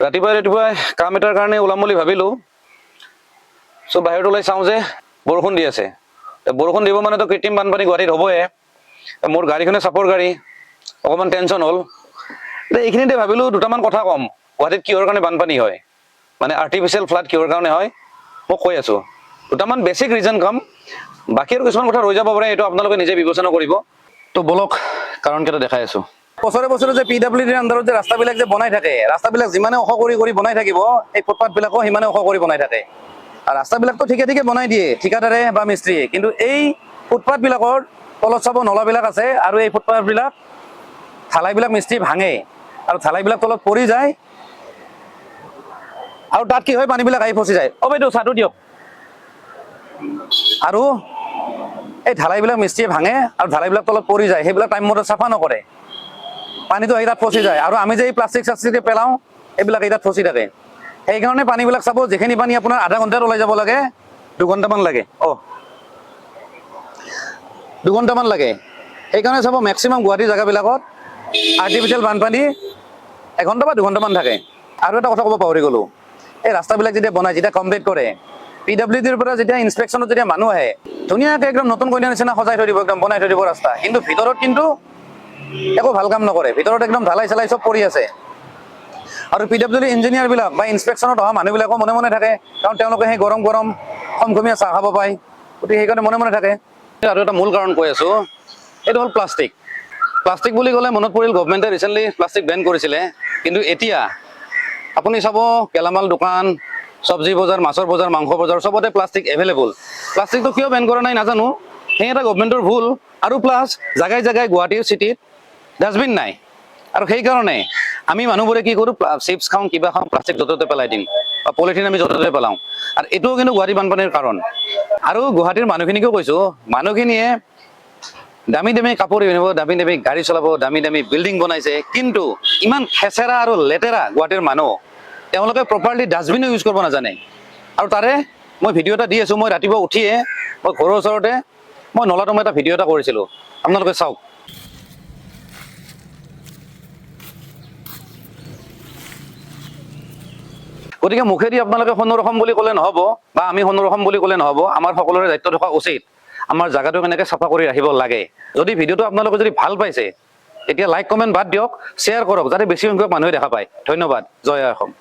ৰাতিপুৱাই কাম এটাৰ কাৰণে ওলাম বুলি ভাবিলোঁ। চ' বাহিৰত ওলাই চাওঁ যে বৰষুণ দি আছে। বৰষুণ দিব মানেতো কৃত্ৰিম বানপানী গুৱাহাটীত হ'বই। মোৰ গাড়ীখনে চাপৰ গাড়ী, অকণমান টেনশ্যন হ'ল। এইখিনিতে ভাবিলোঁ দুটামান কথা ক'ম, গুৱাহাটীত কিহৰ কাৰণে বানপানী হয়, মানে আৰ্টিফিচিয়েল ফ্লাড কিহৰ কাৰণে হয় মই কৈ আছোঁ। দুটামান বেছিক ৰিজন কম, বাকী আৰু কিছুমান কথা ৰৈ যাব পাৰে, এইটো আপোনালোকে নিজে বিবেচনা কৰিব। তো বলক কাৰণকেইটা দেখাই আছোঁ। বছৰে বছৰে যে PWDৰ আণ্ডাৰত যে ৰাস্তাবিলাক যে বনাই থাকে, ৰাস্তাবিলাক যিমানে ওখ কৰি বনাই থাকিব, এই ফুটপাথবিলাকো সিমানে ওখ কৰি বনাই থাকে। আৰু ৰাস্তাবিলাকতো ঠিকে বনাই দিয়ে ঠিকাদাৰে বা মিস্ত্ৰীয়ে, কিন্তু এই ফুটপাথবিলাকৰ তলত চাব নলাবিলাক আছে, আৰু এই ফুটপাথবিলাক ঢালাইবিলাক মিস্ত্ৰী ভাঙে, আৰু ঢালাইবিলাক তলত পৰি যায়, আৰু তাত কি হয় পানীবিলাক আহি ফচি যায়। বাইদেউ চাহটো দিয়ক। আৰু এই ঢালাইবিলাক মিস্ত্ৰীয়ে ভাঙে, আৰু ঢালাইবিলাক তলত পৰি যায়, সেইবিলাক টাইম মতে চাফা নকৰে, পানীটো আহি তাত ফচি যায়। আৰু আমি যে এই প্লাষ্টিক চাষ্টিক পেলাওঁ, এইবিলাক এই তাত ফচি থাকে। সেইকাৰণে পানীবিলাক চাব, যিখিনি পানী আপোনাৰ আধা ঘণ্টাত ওলাই যাব লাগে, 2 ঘণ্টামান লাগে। 2 ঘণ্টামান লাগে। সেইকাৰণে চাব মেক্সিমাম গুৱাহাটীৰ জেগাবিলাকত আৰ্টিফিচিয়েল বানপানী 1 ঘণ্টা বা 2 ঘণ্টামান থাকে। আৰু এটা কথা ক'ব পাহৰি গ'লোঁ, এই ৰাস্তাবিলাক যেতিয়া বনাই, যেতিয়া কমপ্লিট কৰে, PWDৰ পৰা যেতিয়া ইনস্পেকশ্যনত যেতিয়া মানুহ আহে, ধুনীয়াকৈ একদম নতুন কইনাৰ নিচিনা সজাই থৈ দিব, একদম বনাই থৈ দিব ৰাস্তা, কিন্তু ভিতৰত কিন্তু একো ভাল কাম নকৰে। ভিতৰত একদম ঢালাই চালাই চব পৰি আছে। আৰু PWD ইঞ্জিনিয়াৰবিলাক বা ইনস্পেকশ্যনত অহা মানুহবিলাকো মনে মনে থাকে, কাৰণ তেওঁলোকে সেই গৰম খমখমীয়া চাহ খাব পায়, গতিকে সেইকাৰণে মনে মনে থাকে। আৰু এটা মূল কাৰণ কৈ আছোঁ, এইটো হ'ল প্লাষ্টিক। প্লাষ্টিক বুলি ক'লে মনত পৰিল, গভমেণ্টে ৰিচেণ্টলি প্লাষ্টিক বেন কৰিছিলে, কিন্তু এতিয়া আপুনি চাব গেলামাল দোকান, চব্জি বজাৰ, মাছৰ বজাৰ, মাংস বজাৰ, চবতে প্লাষ্টিক এভেইলেবল। প্লাষ্টিকটো কিয় বেন কৰা নাই নাজানো, সেই এটা গভমেণ্টৰ ভুল। আৰু প্লাছ জেগাই জেগাই গুৱাহাটীৰ চিটিত ডাষ্টবিন নাই, আৰু সেইকাৰণে আমি মানুহবোৰে কি কৰোঁ, চিপছ খাওঁ, কিবা খাওঁ, প্লাষ্টিক য'তে ত'তে পেলাই দিম, বা পলিথিন আমি য'তে ত'তে পেলাওঁ। আৰু এইটোও কিন্তু গুৱাহাটী বানপানীৰ কাৰণ। আৰু গুৱাহাটীৰ মানুহখিনিকো কৈছোঁ, মানুহখিনিয়ে দামী কাপোৰ পিন্ধিব, দামী গাড়ী চলাব, দামী বিল্ডিং বনাইছে, কিন্তু ইমান খেচেৰা আৰু লেতেৰা গুৱাহাটীৰ মানুহ, তেওঁলোকে প্ৰপাৰলি ডাষ্টবিনো ইউজ কৰিব নাজানে। আৰু তাৰে মই ভিডিঅ' এটা দি আছোঁ, মই ৰাতিপুৱা উঠিয়ে মই ঘৰৰ ওচৰতে মই নলাটো এটা ভিডিঅ' এটা কৰিছিলোঁ, আপোনালোকে চাওক। গতিকে মুখেদি আপোনালোকে সোণৰ অসম বুলি ক'লে নহ'ব, বা আমি সোণৰ অসম বুলি ক'লে নহ'ব, আমাৰ সকলোৰে দায়িত্ব থকা উচিত আমাৰ জাগাটো কেনেকৈ চাফা কৰি ৰাখিব লাগে। যদি ভিডিঅ'টো আপোনালোকে যদি ভাল পাইছে, তেতিয়া লাইক কমেণ্ট বাদ দিয়ক, শ্বেয়াৰ কৰক, যাতে বেছি সংখ্যক মানুহে দেখা পায়। ধন্যবাদ। জয় অসম।